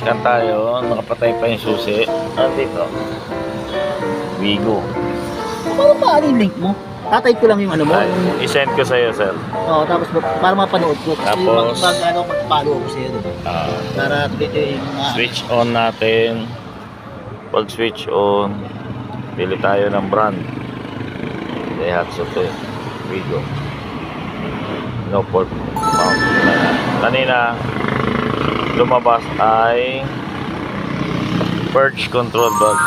dashcam tayo. Nakapatay pa yung susi. Dito. Wigo. Paano pa yung link mo? Tatype ko lang yung ano mo. Ay, isend ko sa'yo, sir. Oo, tapos para mapanood ko. Kasi Tapos, magpapalo ako sa'yo. Diba? Para tuloy yung Switch on natin. Pag switch on, pili tayo ng brand. Daihatsu to eh. Wigo. No port mount. Kanina, lumabas ay purge control valve.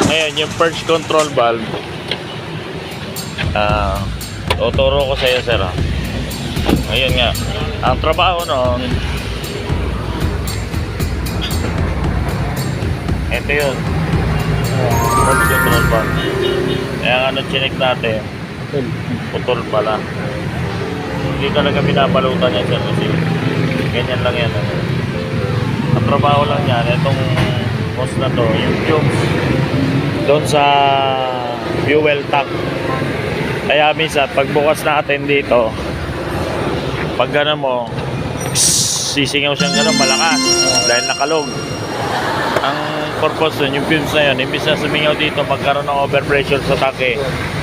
Ngayon, yung purge control valve, tuturo ko sa iyo, sir. Ngayon nga, ang trabaho noon, ito yun, purge control valve. Kaya ano, chinek natin, putol pala. Hindi talaga binabalutan yan, sir, kasi ganyan lang yan. Ang trabaho lang yan, itong hose na to, yung tubes doon sa fuel tank. Kaya minsan pagbukas natin dito, pag gano'n mo, sisingaw siyang gano'n malakas dahil nakalog. Ang purpose nun, yung fumes na yun, imbis na sumingaw dito, magkaroon ng overpressure sa tanke,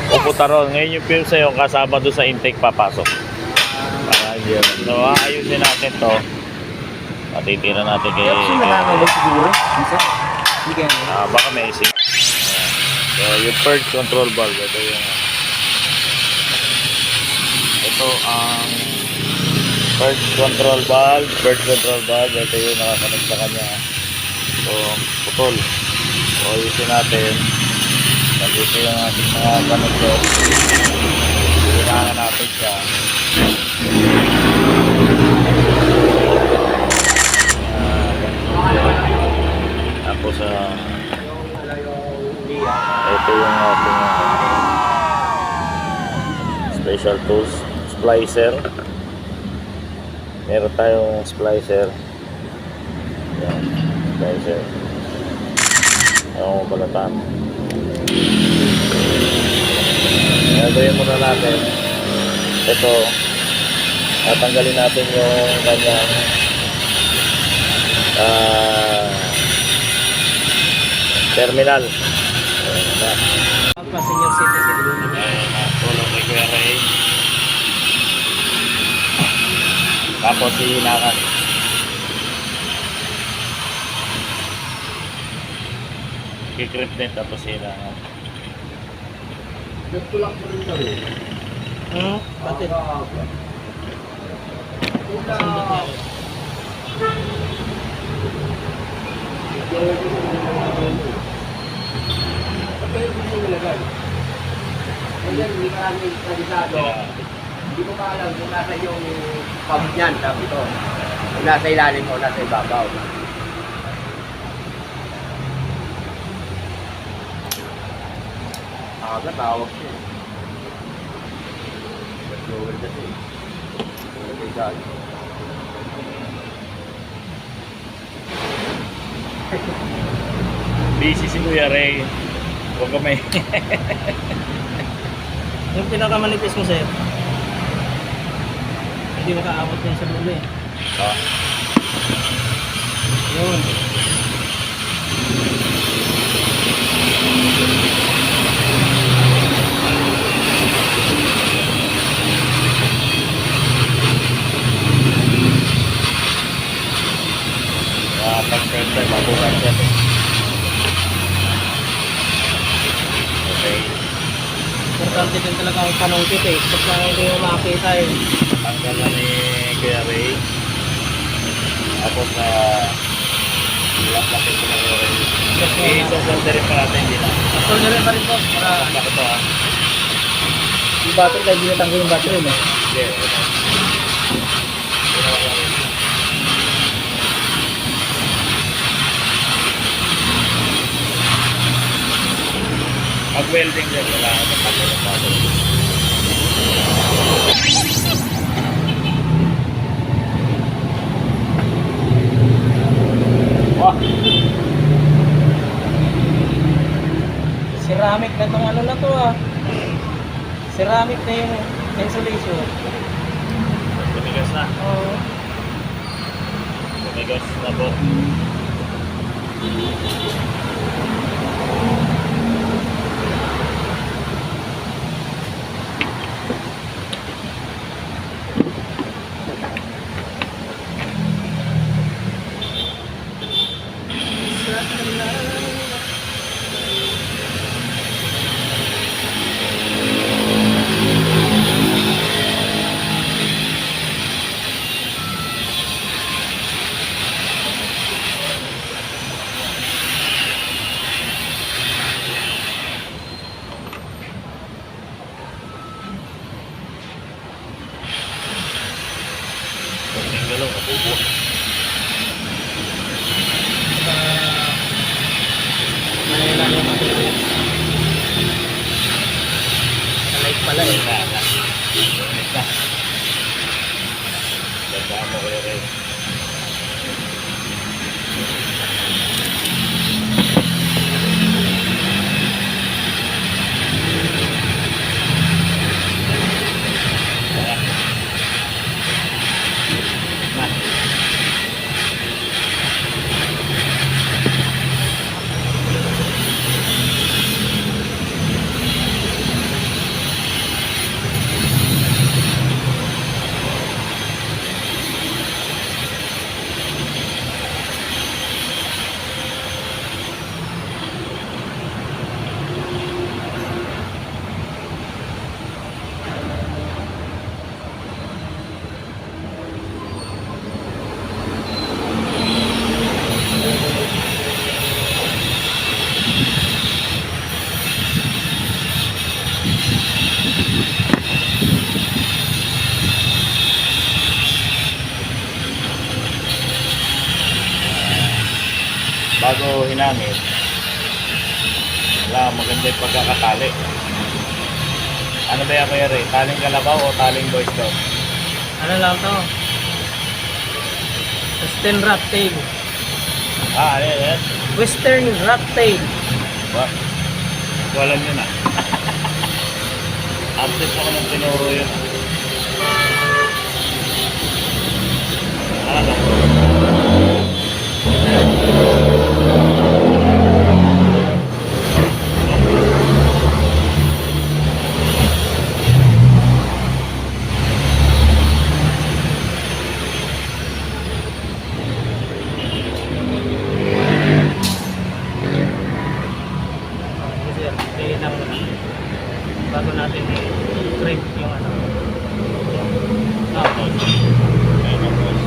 pupunta ron. Ngayon yung fumes na yun, kasama doon sa intake papasok. So ayusin natin to. Matitira natin kay siguro. baka may ising. So yung purge control valve, ito ang purge control valve. Ito yung nakakonect sa kanya. So putol. So ayusin natin. Nandito yung ating mga connector. Kailangan natin siya. Tapos ito yung ating special tools, splicer. Meron tayong splicer. Yan, splicer. Yung balatan. Gagawin muna natin ito. Tatanggalin natin yung kanyang terminal. Senior citizen. Tulong kay Kuya Ray. Tapos hihinakan. Kikrip din tapos hihinakan. Nagtulak mo rin kami. Bakit? Hindi ko pa alam kung nasa yung pump niyan, sabi ito. Kung nasa ilalim o nasa ibabaw. Tawag siya. Nag-lower kasi. Busy si Kuya Ray. Huwag ka may... Yung pinakamanipis mo sa'yo. Hindi makaabot yan sa dulo eh. Yun. Pag-press tayo, mabukan siya. Okay. Importante din talaga ang panungkit eh. Basta hindi mo makakita eh. Tanggal na ni Kuya Ray. Tapos laklakin ko na Kuya Ray. I-solderin pa natin din. Solderin pa rin po. Para Bakit ito yung battery, kahit hindi natanggal yung battery mo. Hindi. Mag-welding din. Wala ka matanggal yung battery. Ceramic na tong ano na to Ceramic na yung insulation. Tumigas na. Oo. Tigas na po. Ang galaw, nabubo. Manila yung mga light pala eh. Na. Ganda mo kayo rin. Bago hinangin, wala, maganda yung pagkakatali. Ano ba yan kaya rin? Taling kalabaw o taling boys daw? Ano lang to? Western rat tail. Ayan. Western rat tail. Ba? Walang yun ah. Absent ako ng tinuro yun. Ano? Bago natin i-trip yung ano. Ayan ang boss.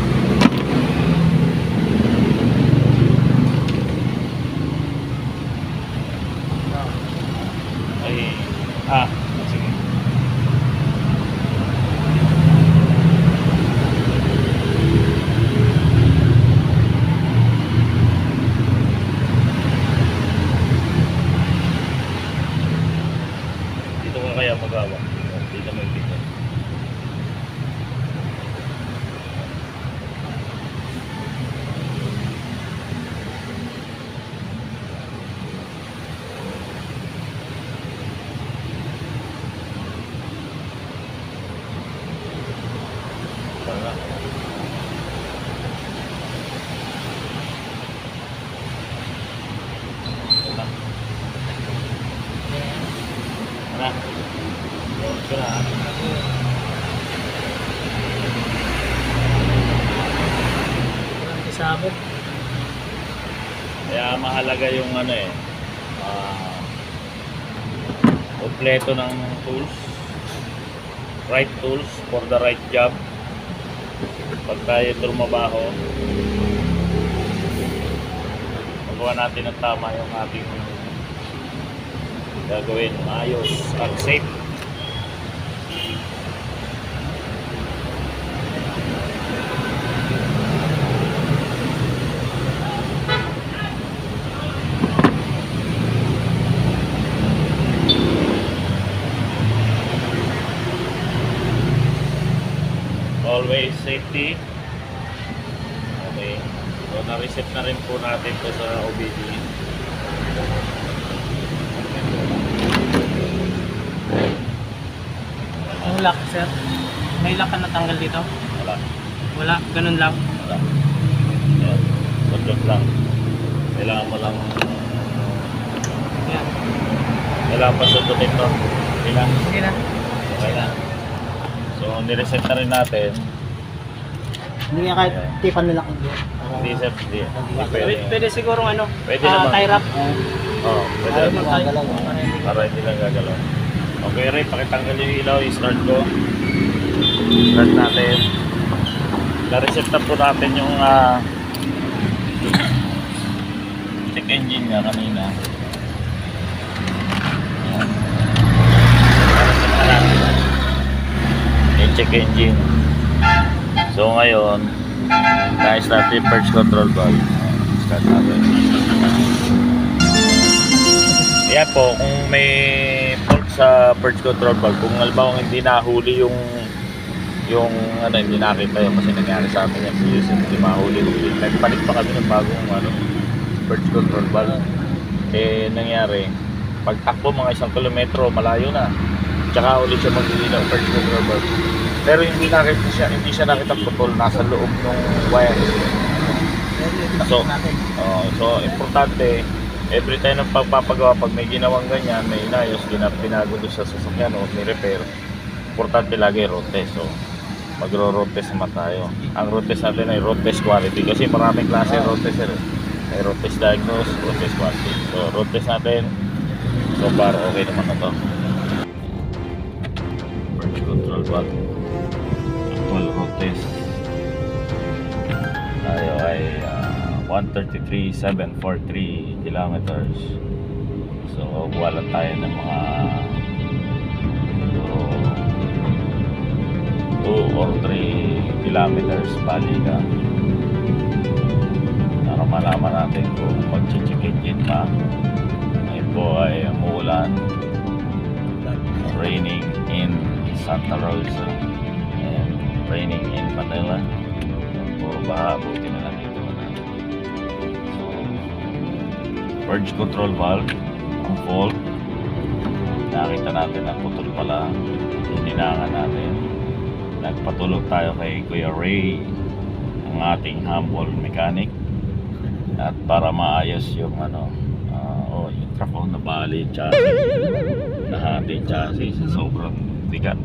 Ay, sige. Dito ka kaya magawa. Dito mo ibigay. Wala. Wala. Wala. Ito na. Isabot. Kaya mahalaga yung ano kompleto ng tools. Right tools for the right job. Pag tayo trumabaho, magawa natin ng tama yung ating gagawin. Maayos at safe. Always safety. Okay. So, na-reset na rin po natin to sa OBD. Yung lock, sir. May lock ka natanggal dito? Wala. Wala, ganun lang. Wala. Yan. ikot lang. Kailangan mo lang, Yan. kailangan pa sundutin to. Okay lang. Sige na. Okay na. So, nireset na rin natin. Hindi nga kahit tipan nila kung hindi. Hindi sir, hindi. Hindi Pwede, pwede. pwede siguro ano, Pwede naman. tie wrap. Oo, pwede. Para magkagalaw. Para hindi lang gagalaw. Okay Ray, pakitanggal yung ilaw, i-start ko. Start natin. Na-reset na po natin yung check engine niya kanina. Ayan. Na-reset na natin yung check engine. So ngayon, nais natin yung purge control valve. Start natin. Yan po, kung may fault sa purge control valve, kung halimbawa hindi nahuli yung ano, hindi nakita yun kasi nangyari sa atin yan, hindi mahuli. Nagpalit pa kami ng bagong purge control valve. Eh nangyari, pag takbo mga 1 kilometro, malayo na. Tsaka ulit siya mag-ilaw purge control valve. Pero hindi siya nakita putol, nasa loob ng wire. So importante, every time ng pagpapagawa, pag may ginawang ganyan, may inayos, binago doon sa sasakyan o may repair, importante lagi road test. So, magro-road test naman tayo. Ang road test natin ay road test quality kasi maraming klase road test. May road test diagnose, road test quality. So, road test natin, so far okay naman na to. Purge control valve. Actual road test. Tayo ay 133,743 kilometers. So, wala tayo ng mga 2 or 3 kilometers balikan. Para malaman natin kung mag-check engine pa. Ngayon po ay umuulan. Raining in Santa Rosa and raining in Manila. Puro baha, buti na lang dito na. So, purge control valve ang fault. Nakita natin ang putol pala. Hininangan natin. Nagpatulog tayo kay Kuya Ray, ang ating humble mechanic, at para maayos yung yung trafo na bali, chassis, nahati chassis sa sobrang bigat.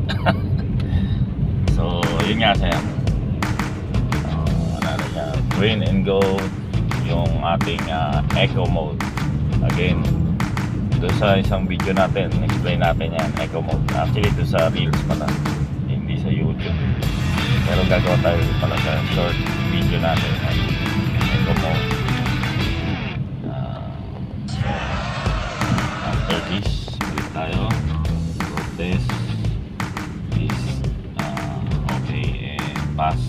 So yun nga sa'yo, green and gold yung ating eco mode. Again, doon sa isang video natin, explain natin yan, eco mode. Actually doon sa reels pala, hindi sa YouTube, pero gagawa tayo pala sa short video natin eco mode. After this, ulit tayo road test is okay and pass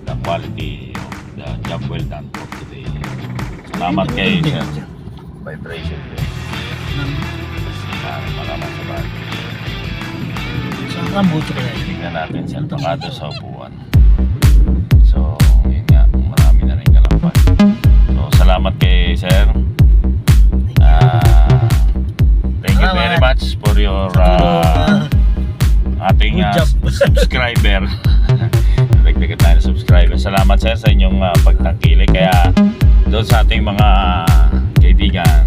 the quality of the job well done for today. Salamat kay vibration para malaman sa bagay. Saan buto kaya? Tingnan natin sa tangado sa upuan. So, yun nga, marami na rin kalampan. So, salamat kay sir. Thank you very much for your ating subscriber. Dagdagan tayo ng subscriber. Salamat sir sa inyong pagtangkilik. Kaya doon sa ating mga kaibigan,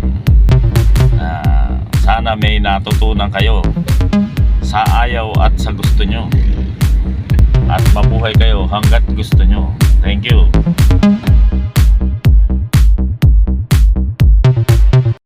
sana may natutunan kayo sa ayaw at sa gusto nyo, at mabuhay kayo hanggat gusto nyo. Thank you.